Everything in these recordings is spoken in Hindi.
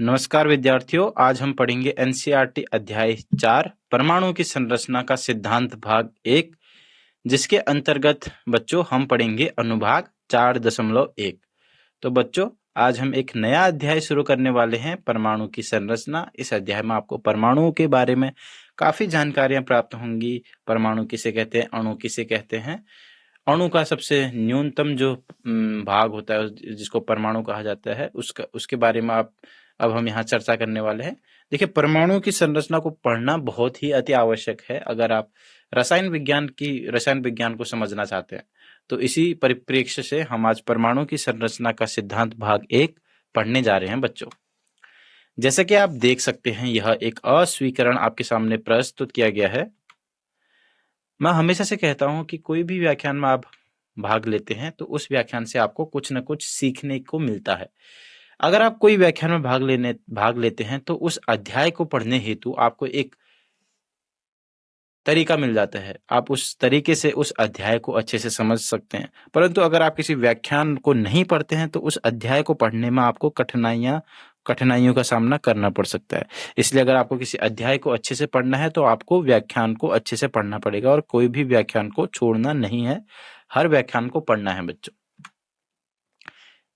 नमस्कार विद्यार्थियों, आज हम पढ़ेंगे एनसीईआरटी अध्याय 4 परमाणु की संरचना का सिद्धांत भाग 1, जिसके अंतर्गत बच्चों हम पढ़ेंगे अनुभाग 4.1। तो बच्चों, आज हम एक नया अध्याय शुरू करने वाले हैं, परमाणु की संरचना। इस अध्याय में आपको परमाणुओं के बारे में काफी जानकारियां प्राप्त होंगी। परमाणु किसे कहते हैं, अणु किसे कहते हैं, अणु का सबसे न्यूनतम जो भाग होता है जिसको परमाणु कहा जाता है, उसके बारे में अब हम यहाँ चर्चा करने वाले हैं। देखिए, परमाणु की संरचना को पढ़ना बहुत ही अति आवश्यक है अगर आप रसायन विज्ञान को समझना चाहते हैं। तो इसी परिप्रेक्ष्य से हम आज परमाणु की संरचना का सिद्धांत भाग 1 पढ़ने जा रहे हैं बच्चों। जैसे कि आप देख सकते हैं, यह एक अस्वीकरण आपके सामने प्रस्तुत किया गया है। मैं हमेशा से कहता हूं कि कोई भी व्याख्यान में आप भाग लेते हैं तो उस व्याख्यान से आपको कुछ न कुछ सीखने को मिलता है। अगर आप कोई व्याख्यान में भाग लेते हैं तो उस अध्याय को पढ़ने हेतु आपको एक तरीका मिल जाता है, आप उस तरीके से उस अध्याय को अच्छे से समझ सकते हैं। परंतु अगर आप किसी व्याख्यान को नहीं पढ़ते हैं तो उस अध्याय को पढ़ने में आपको कठिनाइयों का सामना करना पड़ सकता है। इसलिए अगर आपको किसी अध्याय को अच्छे से पढ़ना है तो आपको व्याख्यान को अच्छे से पढ़ना पड़ेगा और कोई भी व्याख्यान को छोड़ना नहीं है, हर व्याख्यान को पढ़ना है बच्चों।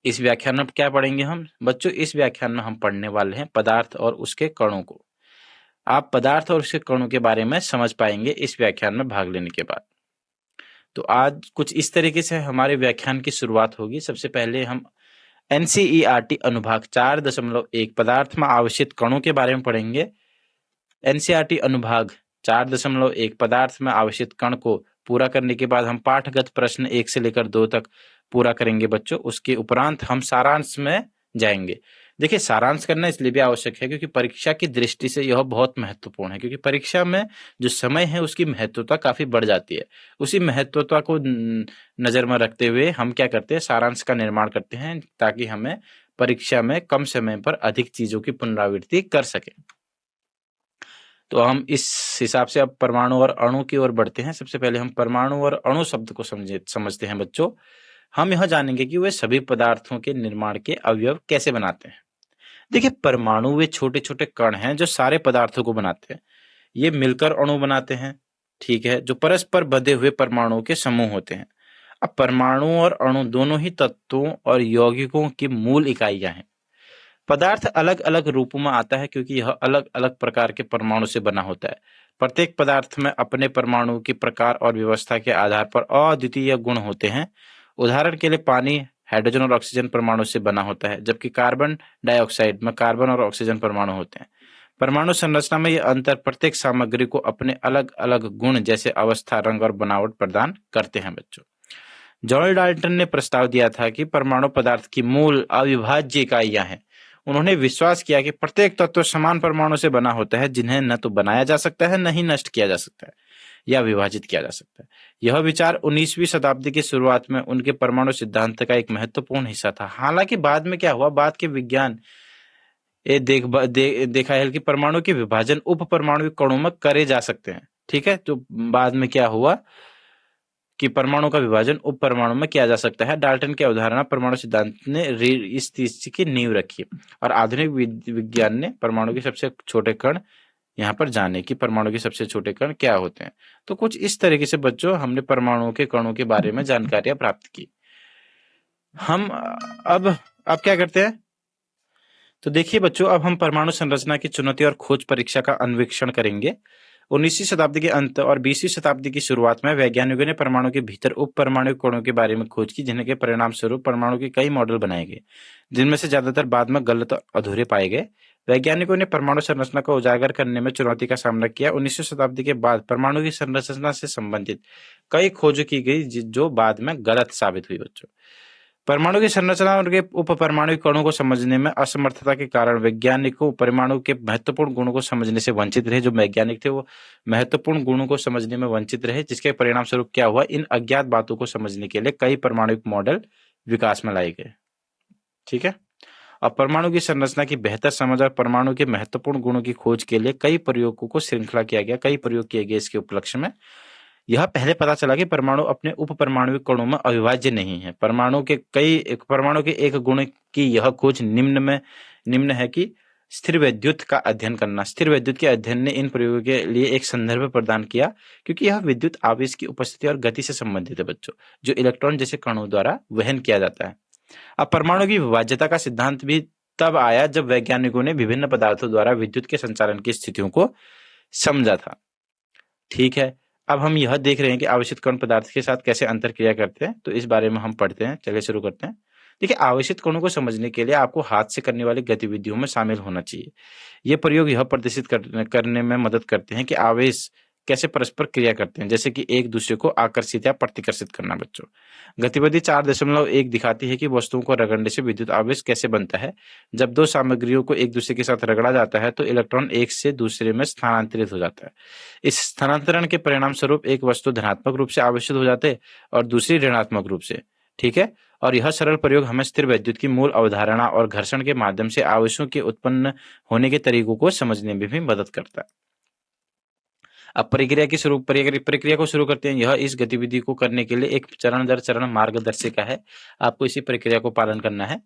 इस व्याख्यान में क्या पढ़ेंगे हम बच्चों? इस व्याख्यान में हम पढ़ने वाले हैं पदार्थ और उसके कणों को। आप पदार्थ और उसके कणों के बारे में समझ पाएंगे इस व्याख्यान में भाग लेने के बाद। तो आज कुछ इस तरीके से हमारे व्याख्यान की शुरुआत होगी। सबसे पहले हम एनसीईआरटी अनुभाग 4.1 पदार्थ में आवश्यक कणों के बारे में पढ़ेंगे। एनसीईआरटी अनुभाग 4.1 पदार्थ में आवश्यक कण को पूरा करने के बाद हम पाठगत प्रश्न 1 से लेकर 2 तक पूरा करेंगे बच्चों। उसके उपरांत हम सारांश में जाएंगे। देखिए, सारांश करना इसलिए भी आवश्यक है क्योंकि परीक्षा की दृष्टि से यह बहुत महत्वपूर्ण है, क्योंकि परीक्षा में जो समय है उसकी महत्वता काफी बढ़ जाती है। उसी महत्वता को नजर में रखते हुए हम क्या करते हैं, सारांश का निर्माण करते हैं ताकि हमें परीक्षा में कम समय पर अधिक चीजों की पुनरावृत्ति कर सके। तो हम इस हिसाब से अब परमाणु और अणु की ओर बढ़ते हैं। सबसे पहले हम परमाणु और अणु शब्द को समझते हैं बच्चों। हम यह जानेंगे कि वे सभी पदार्थों के निर्माण के अवयव कैसे बनाते हैं। देखिए, परमाणु वे छोटे छोटे कण हैं जो सारे पदार्थों को बनाते हैं। ये मिलकर अणु बनाते हैं, ठीक है, जो परस्पर बंधे हुए परमाणुओं के समूह होते हैं। अब परमाणु और अणु दोनों ही तत्वों और यौगिकों की मूल इकाइयां हैं। पदार्थ अलग अलग रूपों में आता है क्योंकि यह अलग अलग प्रकार के परमाणु से बना होता है। प्रत्येक पदार्थ में अपने परमाणु के प्रकार और व्यवस्था के आधार पर अद्वितीय गुण होते हैं। उदाहरण के लिए पानी हाइड्रोजन और ऑक्सीजन परमाणु से बना होता है, जबकि कार्बन डाइऑक्साइड में कार्बन और ऑक्सीजन परमाणु होते हैं। परमाणु संरचना में यह अंतर प्रत्येक सामग्री को अपने अलग अलग गुण जैसे अवस्था, रंग और बनावट प्रदान करते हैं बच्चों। जॉन डाल्टन ने प्रस्ताव दिया था कि परमाणु पदार्थ की मूल अविभाज्य इकाइयां हैं। उन्होंने विश्वास किया कि प्रत्येक तत्व समान परमाणु से बना होता है, जिन्हें न तो बनाया जा सकता है, न ही नष्ट किया जा सकता है या विभाजित किया जा सकता है। यह विचार 19वीं शताब्दी की शुरुआत में उनके परमाणु सिद्धांत का एक महत्वपूर्ण हिस्सा था। हालांकि बाद में क्या हुआ, बाद के विज्ञान देखा है कि परमाणु के विभाजन उप परमाणु कणों में करे जा सकते हैं, ठीक है। तो बाद में क्या हुआ कि परमाणु का विभाजन उप परमाणु में किया जा सकता है। डाल्टन के अवधारणा परमाणु सिद्धांत ने इस चीज की नींव रखी और आधुनिक विज्ञान ने परमाणु के सबसे छोटे कण यहाँ पर जाने कि परमाणु के सबसे छोटे कण क्या होते हैं। तो कुछ इस तरीके से बच्चों हमने परमाणुओं के कणों के बारे में जानकारियां प्राप्त की। हम अब क्या करते हैं, तो देखिए बच्चों, अब हम परमाणु संरचना की चुनौती और खोज परीक्षा का अन्वेषण करेंगे। 19वीं शताब्दी के अंत और 20वीं शताब्दी की शुरुआत में वैज्ञानिकों ने परमाणु के भीतर उप परमाणु कणों के बारे में खोज की, जिनके परिणाम स्वरूप परमाणु के कई मॉडल बनाए गए, जिनमें से ज्यादातर बाद में गलत और अधूरे पाए गए। वैज्ञानिकों ने परमाणु संरचना को उजागर करने में चुनौती का सामना किया। 19वीं शताब्दी के बाद परमाणु की संरचना से संबंधित कई खोज की गई जो बाद में गलत साबित हुई बच्चों। परमाणु की संरचना और उनके उप परमाणु कणों को समझने में असमर्थता के कारण वैज्ञानिकों परमाणु के महत्वपूर्ण गुणों को समझने से वंचित रहे। जो वैज्ञानिक थे वो महत्वपूर्ण गुणों को समझने में वंचित रहे, जिसके परिणाम स्वरूप क्या हुआ, इन अज्ञात बातों को समझने के लिए कई परमाणु मॉडल विकास में लाए गए, ठीक है। अब परमाणु की संरचना की बेहतर समझ और परमाणु के महत्वपूर्ण गुणों की खोज के लिए कई प्रयोगों को श्रृंखला किया गया, कई प्रयोग किए गए। इसके उपलक्ष्य में यह पहले पता चला कि परमाणु अपने उप परमाणु कणों में अविभाज्य नहीं है। परमाणु के एक गुण की यह खोज निम्न है कि स्थिर विद्युत का अध्ययन करना। स्थिर विद्युत के अध्ययन ने इन प्रयोगों के लिए एक संदर्भ प्रदान किया, क्योंकि यह विद्युत आवेश की उपस्थिति और गति से संबंधित है बच्चों, जो इलेक्ट्रॉन जैसे कणों द्वारा वहन किया जाता है। अब परमाणु की विभाज्यता का सिद्धांत भी तब आया जब वैज्ञानिकों ने विभिन्न पदार्थों द्वारा विद्युत के संचालन की स्थितियों को समझा था। ठीक है, अब हम यह देख रहे हैं कि आवेशित कण पदार्थ के साथ कैसे अंतर क्रिया करते हैं, तो इस बारे में हम पढ़ते हैं। चलिए शुरू करते हैं। देखिए, आवेशित कणों को समझने के लिए आपको हाथ से करने वाली गतिविधियों में शामिल होना चाहिए। ये प्रयोग यह प्रदर्शित करने में मदद करते हैं कि आवेश कैसे परस्पर क्रिया करते हैं, जैसे कि एक दूसरे को आकर्षित या प्रतिकर्षित करना बच्चों। गतिविधि 4.1 दिखाती है कि वस्तुओं को रगड़ने से विद्युत आवेश कैसे बनता है। जब दो सामग्रियों को एक दूसरे के साथ रगड़ा जाता है तो इलेक्ट्रॉन एक से दूसरे में स्थानांतरित हो जाता है। इस स्थानांतरण के परिणाम स्वरूप एक वस्तु धनात्मक रूप से आवेशित हो जाते है और दूसरी ऋणात्मक रूप से। ठीक है, और यह सरल प्रयोग हमें स्थिर विद्युत की मूल अवधारणा और घर्षण के माध्यम से आवेशों के उत्पन्न होने के तरीकों को समझने में भी मदद करता है। अब प्रक्रिया को शुरू करते हैं। यह इस गतिविधि को करने के लिए एक चरण दर चरण मार्गदर्शिका है। आपको इसी प्रक्रिया को पालन करना है।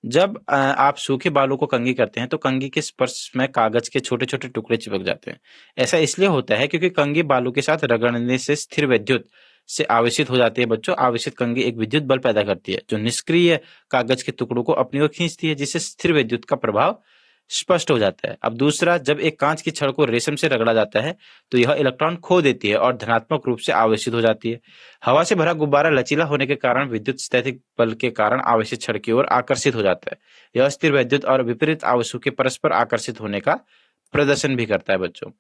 जब आप सूखे बालों को कंघी करते हैं तो कंघी के स्पर्श में कागज के छोटे-छोटे टुकड़े चिपक जाते हैं। ऐसा इसलिए होता है क्योंकि कंघी बालों के साथ रगड़ने से स्थिर विद्युत से आवेशित हो जाती है बच्चों। आवेशित कंघी एक विद्युत बल पैदा करती है जो निष्क्रिय कागज के टुकड़ों को अपनी ओर खींचती है, जिससे स्थिर विद्युत का प्रभाव स्पष्ट हो जाता है। अब दूसरा, जब एक कांच की छड़ को रेशम से रगड़ा जाता है तो यह इलेक्ट्रॉन खो देती है और धनात्मक रूप से आवेशित हो जाती है। हवा से भरा गुब्बारा लचीला होने के कारण विद्युत स्थैतिक बल के कारण आवेशित छड़ की ओर आकर्षित हो जाता है। यह स्थिर विद्युत और विपरीत आवेशों के परस्पर आकर्षित होने का प्रदर्शन भी करता है बच्चों।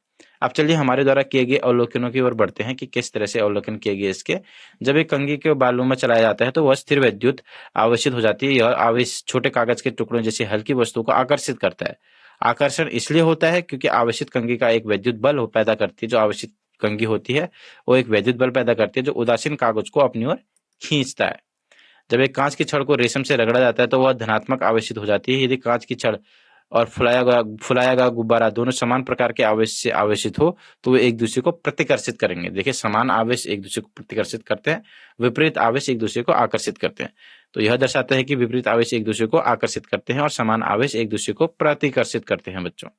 अब चलिए हमारे द्वारा किए गए अवलोकनों की ओर बढ़ते हैं कि किस तरह से अवलोकन किए गए इसके। जब एक कंघी के बालों में चलाया जाता है तो वह स्थिर विद्युत आवेशित हो जाती है। यह आवेश छोटे कागज के टुकड़ों जैसी हल्की वस्तुओं को आकर्षित करता है। आकर्षण इसलिए होता है क्योंकि आवेशित कंघी का एक विद्युत बल पैदा करती है। जो आवेशित कंघी होती है वो एक विद्युत बल पैदा करती है जो उदासीन कागज को अपनी ओर खींचता है। जब एक कांच की छड़ को रेशम से रगड़ा जाता है तो वह धनात्मक आवेशित हो जाती है। यदि कांच की छड़ और फुलाया गया गुब्बारा दोनों समान प्रकार के आवेश से आवेशित हो तो वे एक दूसरे को प्रतिकर्षित करेंगे। देखिए, समान आवेश एक दूसरे को प्रतिकर्षित करते हैं, विपरीत आवेश एक दूसरे को आकर्षित करते हैं। तो यह दर्शाता है कि विपरीत आवेश एक दूसरे को आकर्षित करते हैं और समान आवेश एक दूसरे को प्रतिकर्षित करते हैं बच्चों।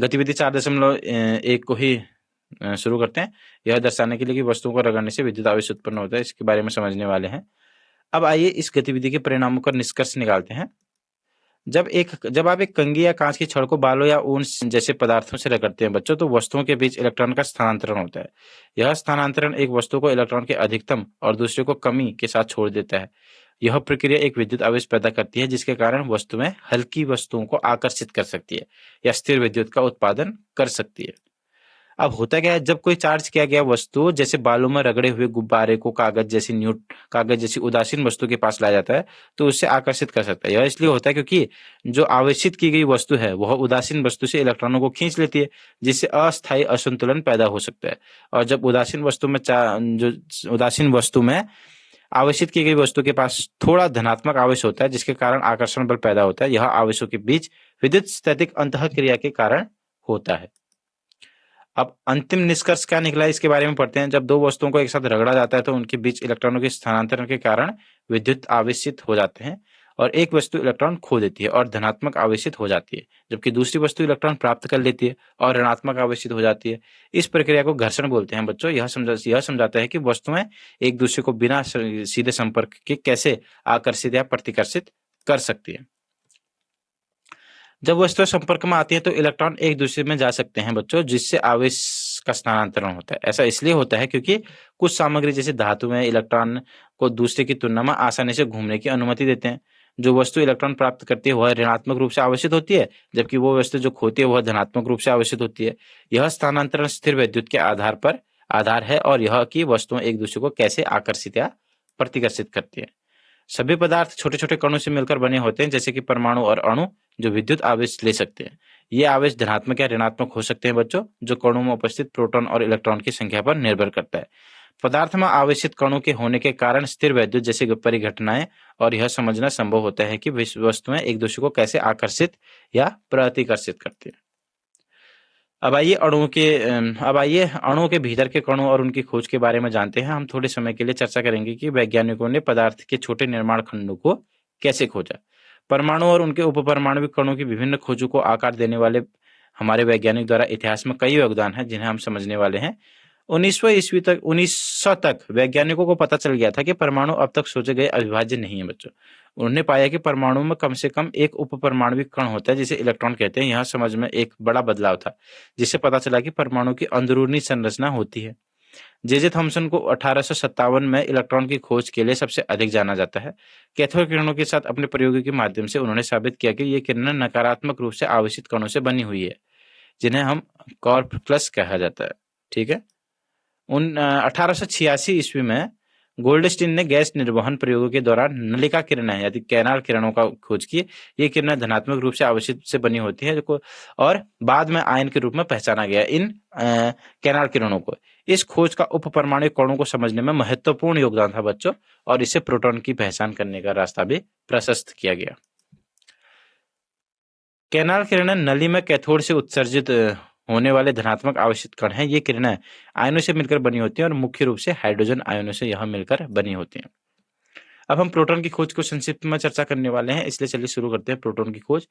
गतिविधि 4.1 को ही शुरू करते हैं। यह दर्शाने के लिए कि वस्तुओं को रगड़ने से विद्युत आवेश उत्पन्न होता है, इसके बारे में समझने वाले हैं। अब आइए इस गतिविधि के परिणामों का निष्कर्ष निकालते हैं। जब आप एक कंघी या कांच की छड़ को बालों या ऊन जैसे पदार्थों से रगड़ते हैं बच्चों तो वस्तुओं के बीच इलेक्ट्रॉन का स्थानांतरण होता है। यह स्थानांतरण एक वस्तु को इलेक्ट्रॉन के अधिकतम और दूसरे को कमी के साथ छोड़ देता है। यह प्रक्रिया एक विद्युत आवेश पैदा करती है जिसके कारण वस्तुएं हल्की वस्तुओं को आकर्षित कर सकती है या स्थिर विद्युत का उत्पादन कर सकती है। अब होता क्या है, जब कोई चार्ज किया गया वस्तु जैसे बालों में रगड़े हुए गुब्बारे को कागज जैसी उदासीन वस्तु के पास लाया जाता है तो उससे आकर्षित कर सकता है। यह इसलिए होता है क्योंकि जो आवेशित की गई वस्तु है वह उदासीन वस्तु से इलेक्ट्रॉनों को खींच लेती है, जिससे अस्थायी असंतुलन पैदा हो सकता है। और जब उदासीन वस्तु में आवेशित की गई वस्तु के पास थोड़ा धनात्मक आवेश होता है जिसके कारण आकर्षण बल पैदा होता है। यह आवेशों के बीच विद्युत स्थैतिक अंतःक्रिया के कारण होता है। अब अंतिम निष्कर्ष क्या निकला इसके बारे में पढ़ते हैं। जब दो वस्तुओं को एक साथ रगड़ा जाता है तो उनके बीच इलेक्ट्रॉनों के स्थानांतरण के कारण विद्युत आवेशित हो जाते हैं और एक वस्तु इलेक्ट्रॉन खो देती है और धनात्मक आवेशित हो जाती है, जबकि दूसरी वस्तु इलेक्ट्रॉन प्राप्त कर लेती है और ऋणात्मक आवेशित हो जाती है। इस प्रक्रिया को घर्षण बोलते हैं बच्चों। यह समझाता है कि वस्तुएं एक दूसरे को बिना सीधे संपर्क के कैसे आकर्षित या प्रतिकर्षित कर सकती है। जब वस्तुएं संपर्क में आती हैं तो इलेक्ट्रॉन एक दूसरे में जा सकते हैं बच्चों, जिससे आवेश का स्थानांतरण होता है। ऐसा इसलिए होता है क्योंकि कुछ सामग्री जैसे धातु में इलेक्ट्रॉन को दूसरे की तुलना में आसानी से घूमने की अनुमति देते हैं। जो वस्तु इलेक्ट्रॉन प्राप्त करती है वह ऋणात्मक रूप से आवेशित होती है, जबकि वो वस्तु जो खोती है वह धनात्मक रूप से आवेशित होती है। यह स्थानांतरण स्थिर विद्युत के आधार है और यह कि वस्तुएं एक दूसरे को कैसे आकर्षित या प्रतिकर्षित करती है। सभी पदार्थ छोटे छोटे कणों से मिलकर बने होते हैं, जैसे कि परमाणु और अणु, जो विद्युत आवेश ले सकते हैं। ये आवेश धनात्मक या ऋणात्मक हो सकते हैं बच्चों, जो कणों में उपस्थित प्रोटॉन और इलेक्ट्रॉन की संख्या पर निर्भर करता है। पदार्थ में आवेशित कणों के होने के कारण स्थिर विद्युत जैसी परिघटनाएं और यह समझना संभव होता है कि वस्तुएं एक दूसरे को कैसे आकर्षित या प्रतिकर्षित करती हैं। अब आइए अणुओं के भीतर के कणों और उनकी खोज के बारे में जानते हैं। हम थोड़े समय के लिए चर्चा करेंगे कि वैज्ञानिकों ने पदार्थ के छोटे निर्माण खंडों को कैसे खोजा। परमाणु और उनके उपपरमाणविक कणों की विभिन्न खोजों को आकार देने वाले हमारे वैज्ञानिक द्वारा इतिहास में कई योगदान हैं जिन्हें हम समझने वाले हैं। 1900 तक वैज्ञानिकों को पता चल गया था कि परमाणु अब तक सोचे गए अविभाज्य नहीं है बच्चों। उन्होंने पाया कि परमाणु में कम से कम एक उपपरमाणविक कण होता है जिसे इलेक्ट्रॉन कहते हैं। यह समझ में एक बड़ा बदलाव था, जिससे पता चला कि परमाणु की अंदरूनी संरचना होती है। जे थॉमसन को 1857 में इलेक्ट्रॉन की खोज के लिए सबसे अधिक जाना जाता है। कैथोड किरणों के साथ अपने प्रयोगों के माध्यम से उन्होंने साबित किया कि ये किरणें नकारात्मक रूप से आवेशित कणों से बनी हुई है, जिन्हें हम कॉर्पस कहा जाता है। ठीक है। 1886 ईस्वी में गोल्डस्टीन ने गैस निर्वहन प्रयोगों के दौरान नलिका किरणें यानी कैनाल किरणों का खोज की। ये किरणें धनात्मक रूप से आवेशित से बनी होती है और बाद में आयन के रूप में पहचाना गया इन कैनाल किरणों को। इस खोज का उपपरमाणु कणों को समझने में महत्वपूर्ण योगदान था बच्चों, और इससे प्रोटॉन की पहचान करने का रास्ता भी प्रशस्त किया गया। कैनाल किरणें नली में कैथोड से उत्सर्जित होने वाले धनात्मक आवेशित कण हैं। ये किरणें आयनों से मिलकर बनी होती हैं और मुख्य रूप से हाइड्रोजन आयनों से यह मिलकर बनी होती हैं। अब हम प्रोटॉन की खोज को संक्षिप्त में चर्चा करने वाले हैं, इसलिए चलिए शुरू करते हैं प्रोटॉन की खोज।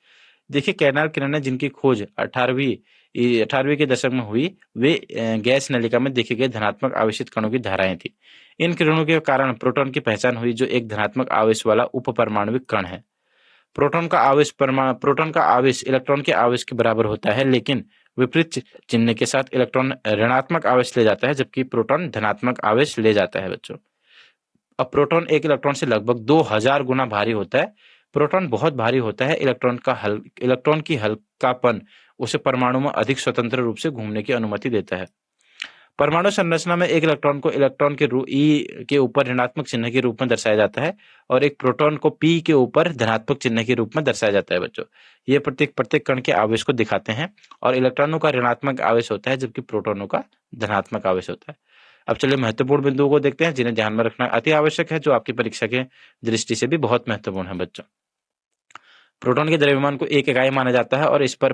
देखिए, कैनाल किरणें जिनकी खोज 18वीं के दशक में हुई, वे गैस नलिका में देखे गए धनात्मक आवेशित कणों की धाराएं थी। इन किरणों के कारण प्रोटॉन की पहचान हुई, जो एक धनात्मक आवेश वाला उपपरमाणविक कण है। प्रोटॉन का आवेश इलेक्ट्रॉन के आवेश के बराबर होता है, लेकिन विपरीत चिन्ह के साथ इलेक्ट्रॉन ऋणात्मक आवेश ले जाता है, जबकि प्रोटॉन धनात्मक आवेश ले जाता है बच्चों। अब प्रोटॉन एक इलेक्ट्रॉन से लगभग 2000 गुना भारी होता है। प्रोटॉन बहुत भारी होता है। इलेक्ट्रॉन की हल्कापन उसे परमाणु में अधिक स्वतंत्र रूप से घूमने की अनुमति देता है। परमाणु संरचना में एक इलेक्ट्रॉन को इलेक्ट्रॉन के ई के ऊपर ऋणात्मक चिन्ह के रूप में दर्शाया जाता है और एक प्रोटॉन को पी के ऊपर धनात्मक चिन्ह के रूप में दर्शाया जाता है बच्चों। ये प्रत्येक कण के आवेश को दिखाते हैं और इलेक्ट्रॉनों का ऋणात्मक आवेश होता है, जबकि प्रोटॉनों का धनात्मक आवेश होता है। अब चलिए महत्वपूर्ण बिंदुओं को देखते हैं जिन्हें ध्यान में रखना अति आवश्यक है, जो आपकी परीक्षा के दृष्टि से भी बहुत महत्वपूर्ण है बच्चों। प्रोटॉन के द्रव्यमान को एक इकाई माना जाता है और इस पर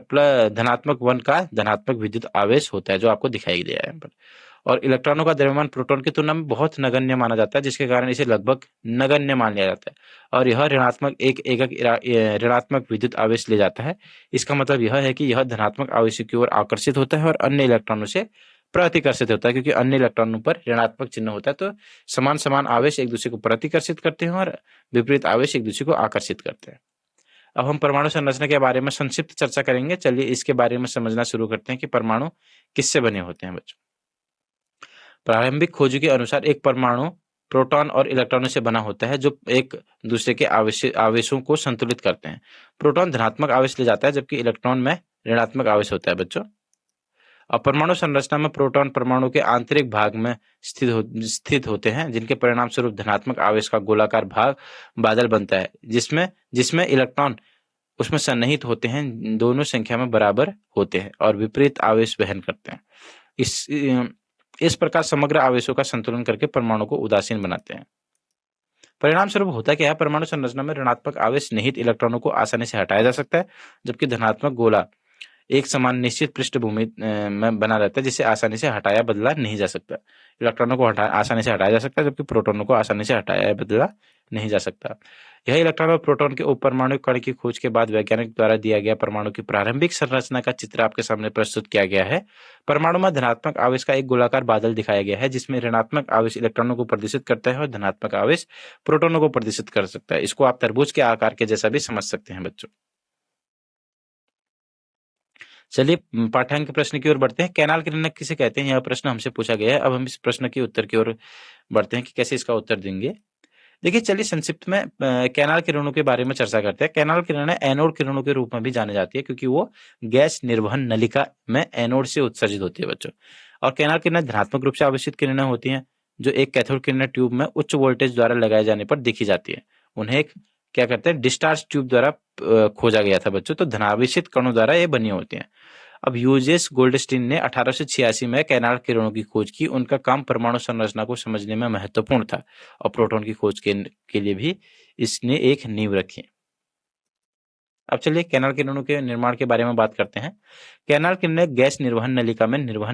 धनात्मक 1 का धनात्मक विद्युत आवेश होता है, जो आपको दिखाई दिया है यहाँ पर। और इलेक्ट्रॉनों का द्रव्यमान प्रोटॉन की तुलना में बहुत नगण्य माना जाता है, जिसके कारण इसे लगभग नगण्य मान लिया जाता है और यह ऋणात्मक विद्युत आवेश ले जाता है। इसका मतलब यह है कि यह धनात्मक आवेश की ओर आकर्षित होता है और अन्य इलेक्ट्रॉनों से प्रतिकर्षित होता है, क्योंकि अन्य इलेक्ट्रॉनों पर ऋणात्मक चिन्ह होता है। तो समान आवेश एक दूसरे को प्रतिकर्षित करते हैं और विपरीत आवेश एक दूसरे को आकर्षित करते हैं। अब हम परमाणु संरचना के बारे में संक्षिप्त चर्चा करेंगे। चलिए इसके बारे में समझना शुरू करते हैं कि परमाणु किससे बने होते हैं बच्चों। प्रारंभिक खोजों के अनुसार एक परमाणु प्रोटॉन और इलेक्ट्रॉनों से बना होता है, जो एक दूसरे के आवेशों को संतुलित करते हैं। प्रोटॉन धनात्मक आवेश ले जाता है, जबकि इलेक्ट्रॉन में ऋणात्मक आवेश होता है बच्चों। अब परमाणु संरचना में प्रोटॉन परमाणु के आंतरिक भाग में स्थित होते हैं, जिनके परिणाम स्वरूप धनात्मक आवेश का गोलाकार भाग बादल बनता है, जिसमें इलेक्ट्रॉन उसमें सन्निहित होते हैं, दोनों संख्या में बराबर होते हैं और विपरीत आवेश वहन करते हैं। इस प्रकार समग्र आवेशों का संतुलन करके परमाणु को उदासीन बनाते हैं। परिणाम स्वरूप होता क्या है, परमाणु संरचना में ऋणात्मक आवेश निहित इलेक्ट्रॉनों को आसानी से हटाया जा सकता है, जबकि धनात्मक गोला एक समान निश्चित पृष्ठभूमि में बना रहता है, जिसे आसानी से हटाया बदला नहीं जा सकता। इलेक्ट्रॉनों को आसानी से हटाया जा सकता है, जबकि प्रोटॉनों को आसानी से हटाया बदला नहीं जा सकता। यह इलेक्ट्रॉन और प्रोटॉन के उपपरमाणु कण की खोज के बाद वैज्ञानिक द्वारा दिया गया परमाणु की प्रारंभिक संरचना का चित्र आपके सामने प्रस्तुत किया गया है। परमाणु में धनात्मक आवेश का एक गोलाकार बादल दिखाया गया है, जिसमें ऋणात्मक आवेश इलेक्ट्रॉनों को प्रदर्शित करता है और धनात्मक आवेश प्रोटॉनों को प्रदर्शित कर सकता है। इसको आप तरबूज के आकार के जैसा भी समझ सकते हैं बच्चों। चलिए पाठ्यांक प्रश्न की ओर बढ़ते हैं। कैनाल किरणें किसे कहते हैं, यह प्रश्न हमसे पूछा गया है। अब हम इस प्रश्न के उत्तर की ओर बढ़ते हैं कि कैसे इसका उत्तर देंगे। देखिए, चलिए संक्षिप्त में कैनाल किरणों के बारे में चर्चा करते हैं। कैनाल किरणें एनोड किरणों के रूप में भी जानी जाती है, क्योंकि वो गैस निर्वहन नलिका में एनोड से उत्सर्जित होती है बच्चों। और कैनाल किरणें धनात्मक रूप से आवेशित किरणें होती हैं, जो एक कैथोड किरण ट्यूब में उच्च वोल्टेज द्वारा लगाए जाने पर देखी जाती है। उन्हें एक क्या करते हैं, डिस्चार्ज ट्यूब द्वारा खोजा गया था बच्चों। तो धनावेशित कणों द्वारा ये बनी होती हैं। अब यूजेस गोल्डस्टीन ने 1886 में कैनाल किरणों की खोज की। उनका काम परमाणु संरचना को समझने में महत्वपूर्ण था और प्रोटॉन की खोज के लिए भी इसने एक नींव रखी। अब चलिए कैनाल किरणों के निर्माण के बारे में बात करते हैं। कैनाल किरणें गैस निर्वहन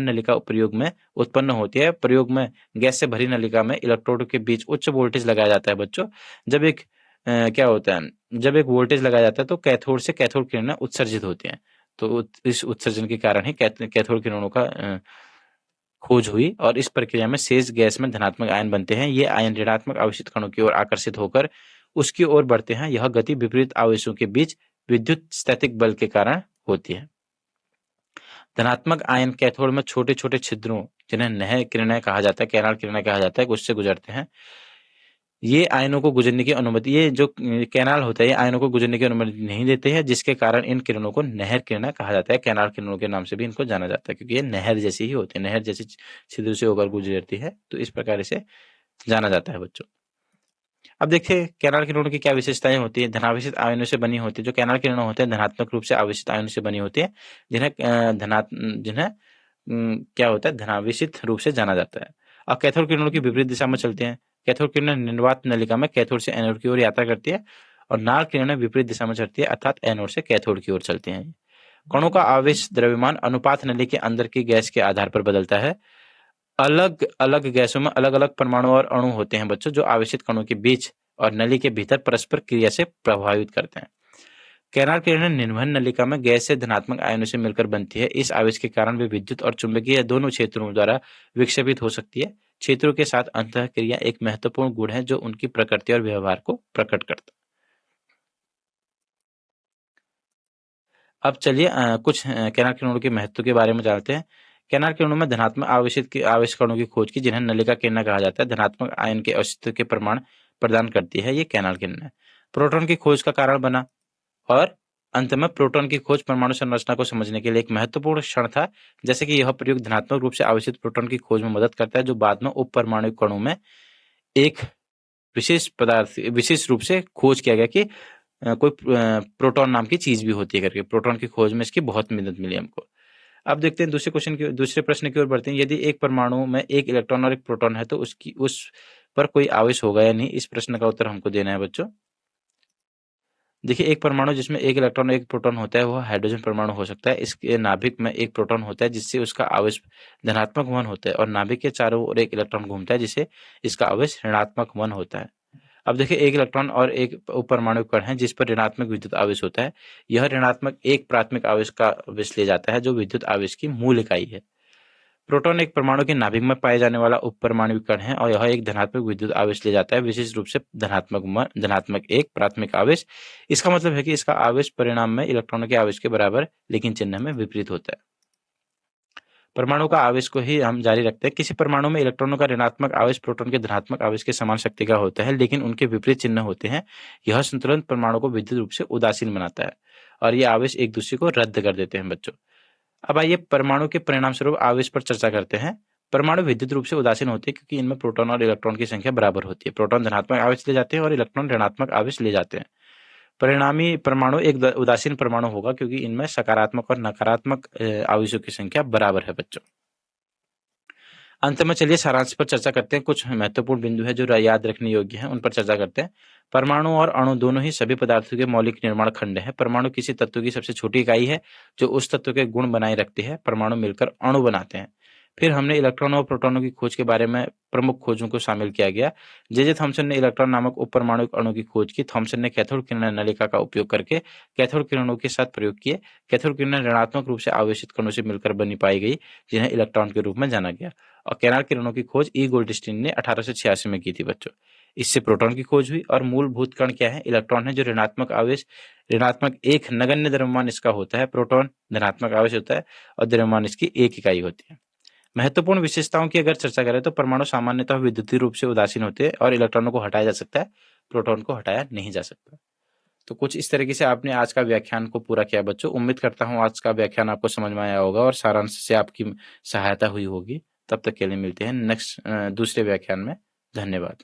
नलिका प्रयोग में उत्पन्न होती है। प्रयोग में गैस से भरी नलिका में इलेक्ट्रोड के बीच उच्च वोल्टेज लगाया जाता है बच्चों। जब एक क्या होता है, जब एक वोल्टेज लगाया जाता है तो कैथोड से कैथोड किरणें उत्सर्जित होती हैं। तो इस उत्सर्जन के कारण ही कैथोड किरणों का खोज हुई और इस प्रक्रिया में शेष गैस में धनात्मक आयन बनते हैं। ये आयन ऋणात्मक आवेशित कणों की ओर आकर्षित होकर उसकी ओर बढ़ते हैं। यह गति विपरीत आवेशों के बीच विद्युत स्थैतिक बल के कारण होती है। धनात्मक आयन कैथोड में छोटे-छोटे छिद्रों, जिन्हें नहर किरणें कहा जाता है, कैनाल किरणें कहा जाता है, उससे गुजरते हैं। ये आयनों को गुजरने की अनुमति, ये जो कैनाल होता है, ये आयनों को गुजरने की अनुमति नहीं देते हैं, जिसके कारण इन किरणों को नहर किरणें कहा जाता है। कैनाल किरणों के नाम से भी इनको जाना जाता है, क्योंकि ये नहर जैसी ही होती है, नहर जैसी छिद्र से होकर गुजरती है, तो इस प्रकार इसे जाना जाता है बच्चों। अब देखिए कैनाल किरणों की क्या विशेषताएं होती है। धनावेशित आयनों से बनी होती है। जो कैनाल किरण होते हैं धनात्मक रूप से आवेशित आयनों से बनी होती है, जिन्हें क्या होता है, धनावेशित रूप से जाना जाता है। और कैथोड किरणों की विपरीत दिशा में चलते हैं। कैथोड किरणें निर्वात नलिका में कैथोड से एनोड की ओर यात्रा करती है और नाल किरणें विपरीत दिशा में चलती है, अर्थात एनोड से कैथोड की ओर चलती हैं। कणों का आवेश द्रव्यमान अनुपात नली के अंदर की गैस के आधार पर बदलता है। अलग अलग गैसों में अलग अलग परमाणु और अणु होते हैं बच्चों, जो आवेशित कणों के बीच और नली के भीतर परस्पर क्रिया से प्रभावित करते हैं। कैनाल किरणें निम्न नलिका में गैस से धनात्मक आयनों से मिलकर बनती है। इस आवेश के कारण वे विद्युत और चुंबकीय दोनों क्षेत्रों द्वारा विक्षेपित हो सकती है। क्षेत्रों के साथ अंतःक्रिया एक महत्वपूर्ण गुण है जो उनकी प्रकृति और व्यवहार को प्रकट करता है। अब चलिए कुछ कैनाल किरणों के महत्व के बारे में जानते हैं। कैनाल किरणों में धनात्मक आवेश कणों की खोज की, जिन्हें नलिका किरण कहा जाता है, धनात्मक आयन के अस्तित्व के प्रमाण प्रदान करती है। ये कैनाल किरण है। प्रोटॉन की खोज का कारण बना और अंत में प्रोटॉन की खोज परमाणु संरचना को समझने के लिए एक महत्वपूर्ण क्षण था। जैसे कि यह प्रयोग धनात्मक रूप से आवेशित प्रोटॉन की खोज में मदद करता है, जो बाद में उप परमाणु कणों में एक विशेष रूप से खोज किया गया कि कोई प्रोटॉन नाम की चीज भी होती है करके। प्रोटॉन की खोज में इसकी बहुत मदद मिली हमको। अब देखते हैं दूसरे प्रश्न की ओर बढ़ते हैं। यदि एक परमाणु में एक इलेक्ट्रॉन और एक प्रोटॉन है तो उस पर कोई आवेश होगा या नहीं, इस प्रश्न का उत्तर हमको देना है बच्चों। देखिए एक परमाणु जिसमें एक इलेक्ट्रॉन और एक प्रोटॉन होता है वह हाइड्रोजन परमाणु हो सकता है। इसके नाभिक में एक प्रोटॉन होता है जिससे उसका आवेश धनात्मक 1 होता है और नाभिक के चारों ओर एक इलेक्ट्रॉन घूमता है जिसे इसका आवेश ऋणात्मक 1 होता है। अब देखिए एक इलेक्ट्रॉन और एक उपपरमाणु कण है जिस पर ऋणात्मक विद्युत आवेश होता है। यह ऋणात्मक एक प्राथमिक आवेश का आवेश ले जाता है, जो विद्युत आवेश की मूल इकाई है। प्रोटॉन एक परमाणु के नाभिक में पाए जाने वाला उपपरमाणु कण है और यह एक धनात्मक विद्युत आवेश ले जाता है, विशेष रूप से धनात्मक एक प्राथमिक आवेश। इसका मतलब है कि इसका आवेश परिणाम में इलेक्ट्रॉनों के आवेश के बराबर लेकिन चिन्ह में विपरीत होता है। परमाणु का आवेश को ही हम जारी रखते हैं। किसी परमाणु में इलेक्ट्रॉनों का ऋणात्मक आवेश प्रोटॉन के धनात्मक आवेश के समान शक्ति का होता है, लेकिन उनके विपरीत चिन्ह होते हैं। यह संतुलन परमाणु को विद्युत रूप से उदासीन बनाता है और ये आवेश एक दूसरे को रद्द कर देते हैं बच्चों। अब आइए परमाणु के परिणाम स्वरूप आवेश पर चर्चा करते हैं। परमाणु विद्युत रूप से उदासीन होते हैं क्योंकि इनमें प्रोटॉन और इलेक्ट्रॉन की संख्या बराबर होती है। प्रोटॉन धनात्मक आवेश ले जाते हैं और इलेक्ट्रॉन ऋणात्मक आवेश ले जाते हैं। परिणामी परमाणु एक उदासीन परमाणु होगा क्योंकि इनमें सकारात्मक और नकारात्मक आवेशों की संख्या बराबर है बच्चों। अंत में चलिए सारांश पर चर्चा करते हैं। कुछ महत्वपूर्ण बिंदु है जो याद रखने योग्य हैं, उन पर चर्चा करते हैं। परमाणु और अणु दोनों ही सभी पदार्थों के मौलिक निर्माण खंड हैं। परमाणु किसी तत्व की सबसे छोटी इकाई है जो उस तत्व के गुण बनाए रखती है। परमाणु मिलकर अणु बनाते हैं। फिर हमने इलेक्ट्रॉनों और प्रोटॉनों की खोज के बारे में प्रमुख खोजों को शामिल किया गया। जे थॉमसन ने इलेक्ट्रॉन नामक उपपरमाणु अणु की खोज की। थॉमसन ने कैथोड किरण नलिका का उपयोग करके कैथोड किरणों के साथ प्रयोग किए। कैथोड किरणें ऋणात्मक रूप से आवेशित कणों से मिलकर बनी पाई गई, जिन्हें इलेक्ट्रॉन के रूप में जाना गया। और कैनाल किरणों की खोज ई गोल्डस्टीन ने 1886 में की थी बच्चों। इससे प्रोटॉन की खोज हुई। और मूलभूत कण क्या है? इलेक्ट्रॉन है जो ऋणात्मक एक नगण्य द्रव्यमान इसका होता है। प्रोटॉन धनात्मक आवेश होता है और द्रव्यमान इसकी एक इकाई होती है। महत्वपूर्ण विशेषताओं की अगर चर्चा करें तो परमाणु सामान्यतः विद्युतीय रूप से उदासीन होते हैं और इलेक्ट्रॉनों को हटाया जा सकता है, प्रोटॉन को हटाया नहीं जा सकता। तो कुछ इस तरीके से आपने आज का व्याख्यान को पूरा किया बच्चों। उम्मीद करता हूँ आज का व्याख्यान आपको समझ में आया होगा और सारांश से आपकी सहायता हुई होगी। तब तक के लिए मिलते हैं नेक्स्ट दूसरे व्याख्यान में। धन्यवाद।